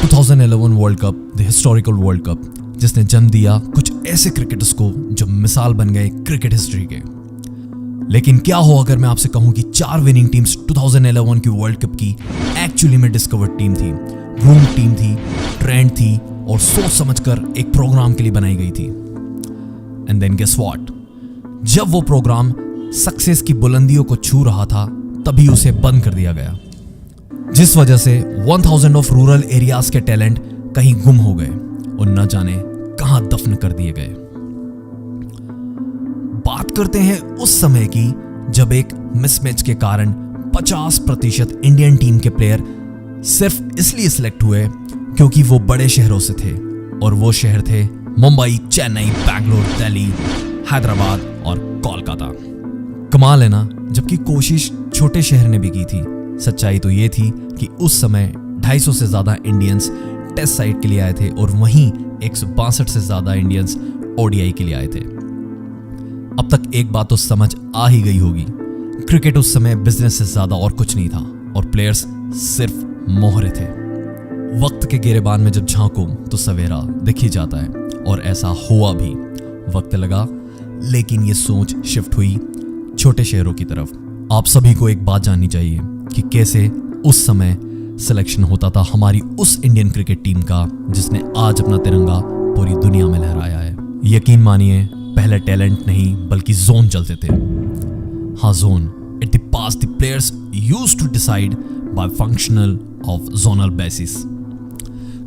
2011 world cup the historical world cup, जिसने जन्म दिया कुछ ऐसे क्रिकेटर्स को जो मिसाल बन गए क्रिकेट हिस्ट्री के। लेकिन क्या हो अगर मैं आपसे कहूं कि 4 विनिंग टीम्स 2011 की वर्ल्ड कप की एक्चुअली में डिस्कवर्ड टीम थी, ग्रूम टीम थी, ट्रेंड थी और सोच समझकर एक प्रोग्राम के लिए बनाई गई थी। एंड देन गेस व्हाट, जब वो प्रोग्राम सक्सेस की बुलंदियों को छू रहा था तभी उसे बंद कर दिया गया, जिस वजह से 1000 ऑफ रूरल एरियाज के टैलेंट कहीं गुम हो गए और न जाने कहां दफन कर दिए गए। बात करते हैं उस समय की जब एक मिसमैच के कारण 50% इंडियन टीम के प्लेयर सिर्फ इसलिए सिलेक्ट हुए क्योंकि वो बड़े शहरों से थे, और वो शहर थे मुंबई, चेन्नई, बैंगलोर, दिल्ली, हैदराबाद और कोलकाता। कमाल है ना, जबकि कोशिश छोटे शहर ने भी की थी। सच्चाई तो ये थी कि उस समय 250 से ज्यादा इंडियंस टेस्ट साइड के लिए आए थे और वहीं 162 से ज्यादा इंडियंस ओडीआई के लिए आए थे। अब तक एक बात तो समझ आ ही गई होगी, क्रिकेट उस समय बिजनेस से ज्यादा और कुछ नहीं था और प्लेयर्स सिर्फ मोहरे थे। वक्त के गिरेबान में जब झांको तो सवेरा दिख ही जाता है, और ऐसा हुआ भी। वक्त लगा, लेकिन ये सोच शिफ्ट हुई छोटे शहरों की तरफ। आप सभी को एक बात जाननी चाहिए कि कैसे उस समय सिलेक्शन होता था हमारी उस इंडियन क्रिकेट टीम का जिसने आज अपना तिरंगा पूरी दुनिया में लहराया है। यकीन मानिए, पहले टैलेंट नहीं बल्कि जोन चलते थे। हाँ, zone. At the past the players used to decide by functional of zonal basis.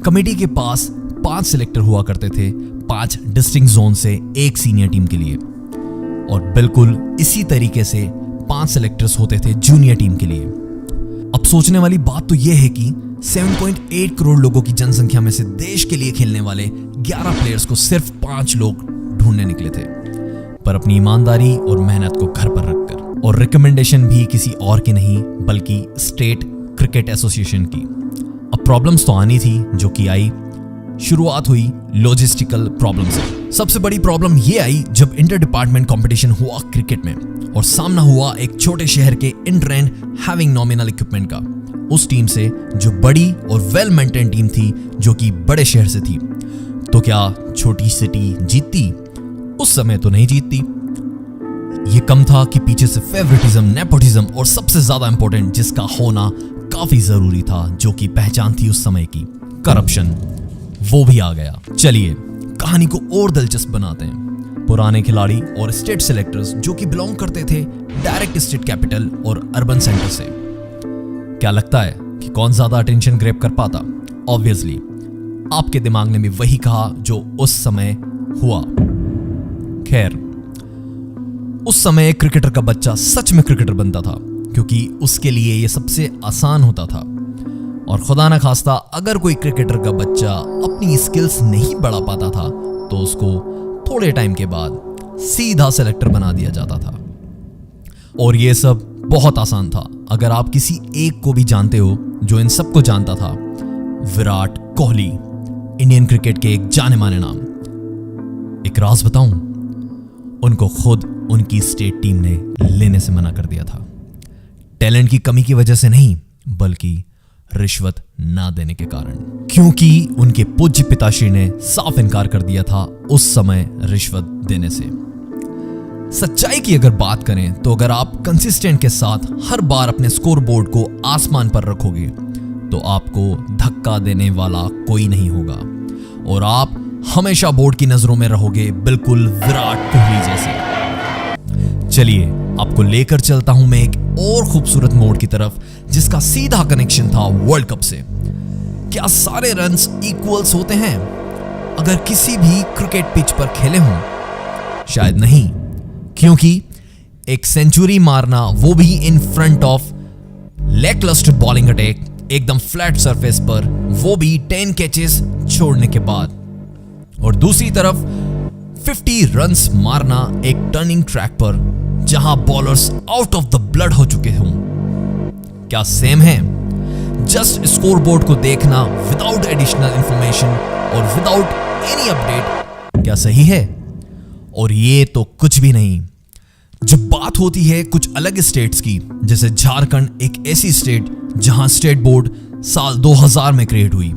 Committee के पास 5 सिलेक्टर हुआ करते थे, 5 डिस्टिंक्ट जोन से एक सीनियर टीम के लिए, और बिल्कुल इसी तरीके से 5 सिलेक्टर्स होते थे जूनियर टीम के लिए। अब सोचने वाली बात तो यह है कि 7.8 करोड़ लोगों की जनसंख्या में से देश के लिए खेलने वाले 11 प्लेयर्स को सिर्फ 5 लोग ढूंढने निकले थे, पर अपनी ईमानदारी और मेहनत को घर पर रखकर, और रिकमेंडेशन भी किसी और की नहीं बल्कि स्टेट क्रिकेट एसोसिएशन की। अब प्रॉब्लम्स तो आनी थी, जो कि आई। शुरुआत हुई लॉजिस्टिकल प्रॉब्लम से। सबसे बड़ी प्रॉब्लम ये आई जब इंटर डिपार्टमेंट कंपटीशन हुआ क्रिकेट में, और सामना हुआ एक छोटे शहर के इनट्रेंड हैविंग नॉमिनल इक्विपमेंट का, उस टीम से जो बड़ी और वेल मेंटेन टीम थी जो कि बड़े शहर से थी। तो क्या छोटी सिटी जीतती? उस समय तो नहीं जीतती। ये कम था कि पीछे से फेवरेटिज्म, नेपोटिज्म और सबसे ज्यादा इंपॉर्टेंट जिसका होना काफी जरूरी था, जो कि पहचान थी उस समय की, करप्शन, वो भी आ गया। चलिए कहानी को और दिलचस्प बनाते हैं। पुराने खिलाड़ी और स्टेट सिलेक्टर्स जो कि बिलोंग करते थे डायरेक्ट स्टेट कैपिटल और अर्बन सेंटर से। क्या लगता है कि कौन ज्यादा अटेंशन ग्रैब कर पाता? ऑब्वियसली आपके दिमाग ने भी वही कहा जो उस समय हुआ। खैर, उस समय एक क्रिकेटर का बच्चा सच में क्रिकेटर बनता था, क्योंकि उसके लिए यह सबसे आसान होता था। और खुदा न खास्ता अगर कोई क्रिकेटर का बच्चा अपनी स्किल्स नहीं बढ़ा पाता था तो उसको थोड़े टाइम के बाद सीधा सेलेक्टर बना दिया जाता था। और यह सब बहुत आसान था अगर आप किसी एक को भी जानते हो जो इन सबको जानता था। विराट कोहली, इंडियन क्रिकेट के एक जाने माने नाम। एक राज बताऊं, उनको खुद उनकी स्टेट टीम ने लेने से मना कर दिया था। टैलेंट की कमी की वजह से नहीं, बल्कि रिश्वत ना देने के कारण, क्योंकि उनके पूज्य पिताश्री ने साफ इनकार कर दिया था उस समय रिश्वत देने से। सच्चाई की अगर बात करें तो अगर आप कंसिस्टेंट के साथ हर बार अपने स्कोर बोर्ड को आसमान पर रखोगे तो आपको धक्का देने वाला कोई नहीं होगा, और आप हमेशा बोर्ड की नजरों में रहोगे, बिल्कुल विराट कोहली जैसे। चलिए आपको लेकर चलता हूं मैं एक और खूबसूरत मोड़ की तरफ, जिसका सीधा कनेक्शन था वर्ल्ड कप से। क्या सारे रन्स इक्वल्स होते हैं अगर किसी भी क्रिकेट पिच पर खेले हों? शायद नहीं, क्योंकि एक सेंचुरी मारना, वो भी in front of lacklustre bowling attack, एकदम फ्लैट सरफेस पर, वो भी 10 कैचेस छोड़ने के बाद, और दूसरी तरफ 50 रन्स मारना एक टर्निंग ट्रैक पर जहां bowlers out of the blood हो चुके हों। क्या सेम है? जस्ट स्कोरबोर्ड को देखना विदाउट एडिशनल इंफॉर्मेशन और विदाउट एनी अपडेट, क्या सही है? और ये तो कुछ भी नहीं। जब बात होती है कुछ अलग स्टेट्स की, जैसे झारखंड एक ऐसी स्टेट जहां स्टेट बोर्ड साल 2000 में क्रिएट हुई,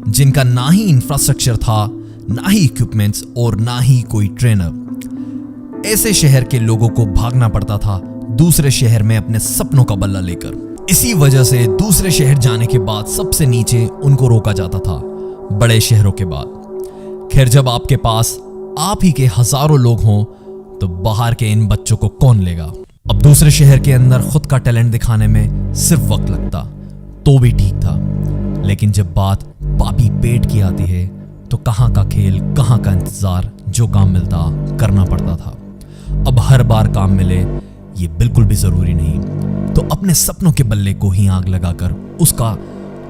जिनका ना ही इंफ्रास्ट्रक्चर था, ना ही इक्विपमेंट्स और ना ही कोई ट्रेनर। ऐसे शहर के लोगों को भागना पड़ता था दूसरे शहर में अपने सपनों का बल्ला लेकर। इसी वजह से दूसरे शहर जाने के बाद सबसे नीचे उनको रोका जाता था, बड़े शहरों के बाद। खैर, जब आपके पास आप ही के हजारों लोग हों तो बाहर के इन बच्चों को कौन लेगा। अब दूसरे शहर के अंदर खुद का टैलेंट दिखाने में सिर्फ वक्त लगता तो भी ठीक था, लेकिन जब बात पापी पेट की आती है तो कहां का खेल, कहां का इंतजार, जो काम मिलता करना पड़ता था। अब हर बार काम मिले ये बिल्कुल भी जरूरी नहीं, तो अपने सपनों के बल्ले को ही आग लगाकर उसका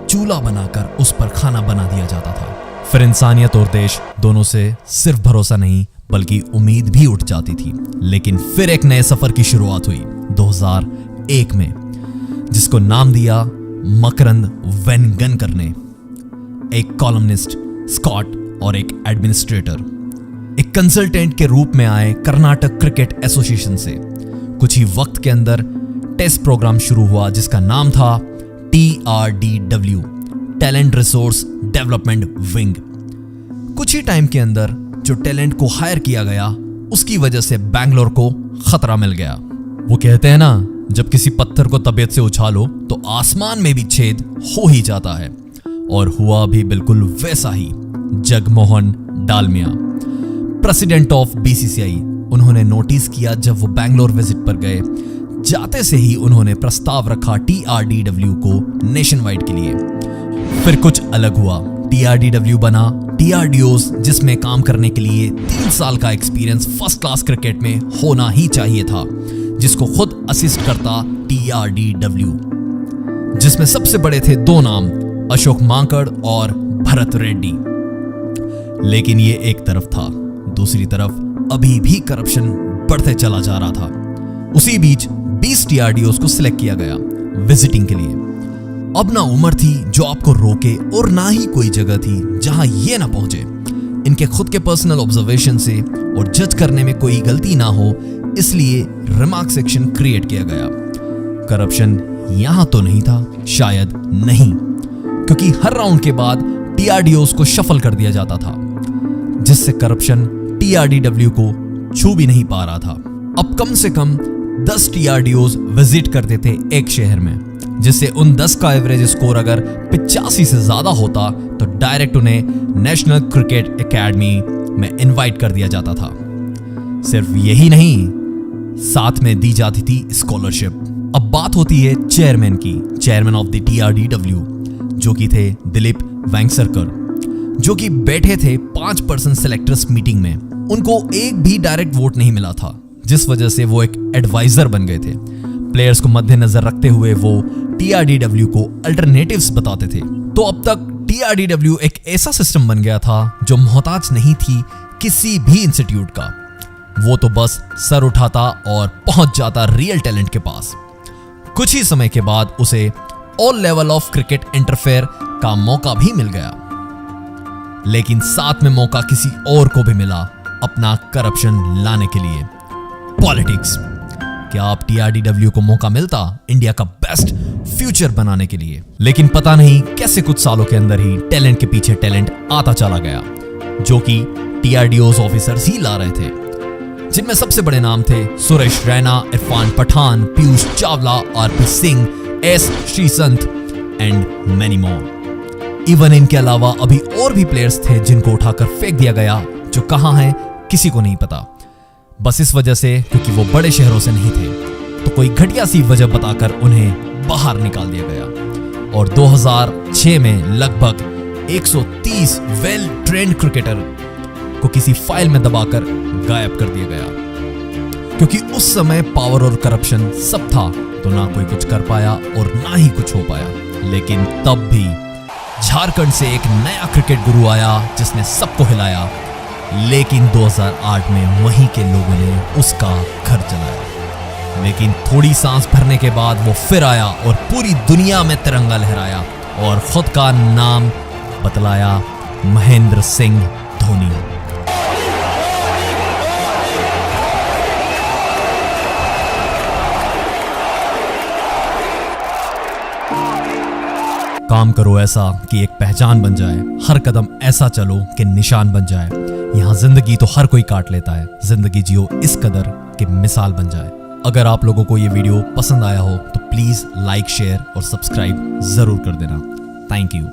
चूल्हा बनाकर उस पर खाना बना दिया जाता था। फिर इंसानियत और देश दोनों से सिर्फ भरोसा नहीं बल्कि उम्मीद भी उठ जाती थी। लेकिन फिर एक नए सफर की शुरुआत हुई 2001 में, जिसको नाम दिया मकरंद वैन गनकर ने। एक कॉलमनिस्ट, स्कॉट और एक एडमिनिस्ट्रेटर, एक कंसल्टेंट के रूप में आए कर्नाटक क्रिकेट एसोसिएशन से। कुछ ही वक्त के अंदर टेस्ट प्रोग्राम शुरू हुआ जिसका नाम था TRDW, talent resource development wing. कुछ ही टाइम के अंदर जो टैलेंट को हायर किया गया उसकी वजह से बैंगलोर को खतरा मिल गया। वो कहते हैं ना, जब किसी पत्थर को तबीयत से उछालो तो आसमान में भी छेद हो ही जाता है, और हुआ भी बिल्कुल वैसा ही। Jagmohan Dalmiya, president of BCCI, उन्होंने नोटिस किया जब वो बैंगलोर विजिट पर गए। जाते से ही उन्होंने प्रस्ताव रखा TRDW को नेशन वाइड के लिए। फिर कुछ अलग हुआ, TRDW बना TRDOs, जिसमें काम करने के लिए 3 साल का एक्सपीरियंस फर्स्ट क्लास क्रिकेट में होना ही चाहिए था, जिसको खुद असिस्ट करता TRDW, जिसमें सबसे बड़े थे 2 नाम, अशोक मांकड़ और भरत रेड्डी। लेकिन ये एक तरफ था, दूसरी तरफ अभी भी करप्शन बढ़ते चला जा रहा था। उसी बीच 20 TRDOs को सिलेक्ट किया गया विजिटिंग के लिए। अब ना उम्र थी जो आपको रोके और ना ही कोई जगह थी जहां ये ना पहुंचे। इनके खुद के पर्सनल ऑब्जर्वेशन से और जज करने में कोई गलती ना हो, इसलिए रिमार्क सेक्शन क्रिएट किया गया। करप्शन यहां तो नहीं था, शायद नहीं, क्योंकि हर राउंड के बाद TRDOs को शफल कर दिया जाता था, जिससे करप्शन TRDW को छू भी नहीं पा रहा था। अब कम से कम 10 TRDOs विजिट करते थे एक शहर में, जिससे उन 10 का एवरेज स्कोर अगर 85 से ज्यादा होता तो डायरेक्ट उन्हें नेशनल क्रिकेट एकेडमी में इनवाइट कर दिया जाता था। सिर्फ यही नहीं, साथ में दी जाती थी स्कॉलरशिप। अब बात होती है चेयरमैन की, चेयरमैन ऑफ द TRDW, जो कि थे दिलीप वेंगसरकर, जो कि बैठे थे 5% सिलेक्टर्स मीटिंग में। उनको एक भी डायरेक्ट वोट नहीं मिला था, जिस वजह से वो एक एडवाइजर बन गए थे। प्लेयर्स को मद्देनजर रखते हुए वो TRDW को अल्टरनेटिव्स बताते थे। तो अब तक TRDW एक ऐसा सिस्टम बन गया था जो मोहताज नहीं थी किसी भी इंस्टीट्यूट का। वो तो बस सर उठाता और पहुंच जाता रियल टैलेंट के पास। कुछ ही समय के बाद उसे all level of cricket interfere का मौका भी मिल गया, लेकिन साथ में मौका किसी और को भी मिला अपना करप्शन लाने के लिए। पॉलिटिक्स। क्या आप TRDW को मौका मिलता इंडिया का बेस्ट फ्यूचर बनाने के लिए? लेकिन पता नहीं कैसे कुछ सालों के अंदर ही टैलेंट के पीछे टैलेंट आता चला गया, जो कि TRDOs ऑफिसर्स ही ला रहे थे, जिनमें सबसे बड़े नाम थे Suresh Raina, Irfan Pathan, Piyush Chawla, RP Singh, S Sreesanth and many more. Even इनके अलावा अभी और भी प्लेयर्स थे जिनको उठाकर फेंक दिया गया, जो कहां हैं किसी को नहीं पता, बस इस वजह से क्योंकि वो बड़े शहरों से नहीं थे। तो कोई घटिया सी वजह बताकर उन्हें बाहर निकाल दिया गया, और 2006 में लगभग 130 वेल ट्रेंड क्रिकेटर को किसी फाइल में दबाकर गायब कर दिया गया। क्योंकि उस समय पावर और करप्शन सब था, तो ना कोई कुछ कर पाया और ना ही कुछ हो पाया। लेकिन तब भी झारखंड से एक नया क्रिकेट गुरु आया जिसने सबको हिलाया, लेकिन 2008 में वहीं के लोगों ने उसका घर जलाया। लेकिन थोड़ी सांस भरने के बाद वो फिर आया और पूरी दुनिया में तिरंगा लहराया और खुद का नाम बतलाया, महेंद्र सिंह धोनी। काम करो ऐसा कि एक पहचान बन जाए, हर कदम ऐसा चलो कि निशान बन जाए। यहाँ जिंदगी तो हर कोई काट लेता है, जिंदगी जियो इस कदर कि मिसाल बन जाए। अगर आप लोगों को ये वीडियो पसंद आया हो तो प्लीज लाइक, शेयर और सब्सक्राइब जरूर कर देना। Thank you.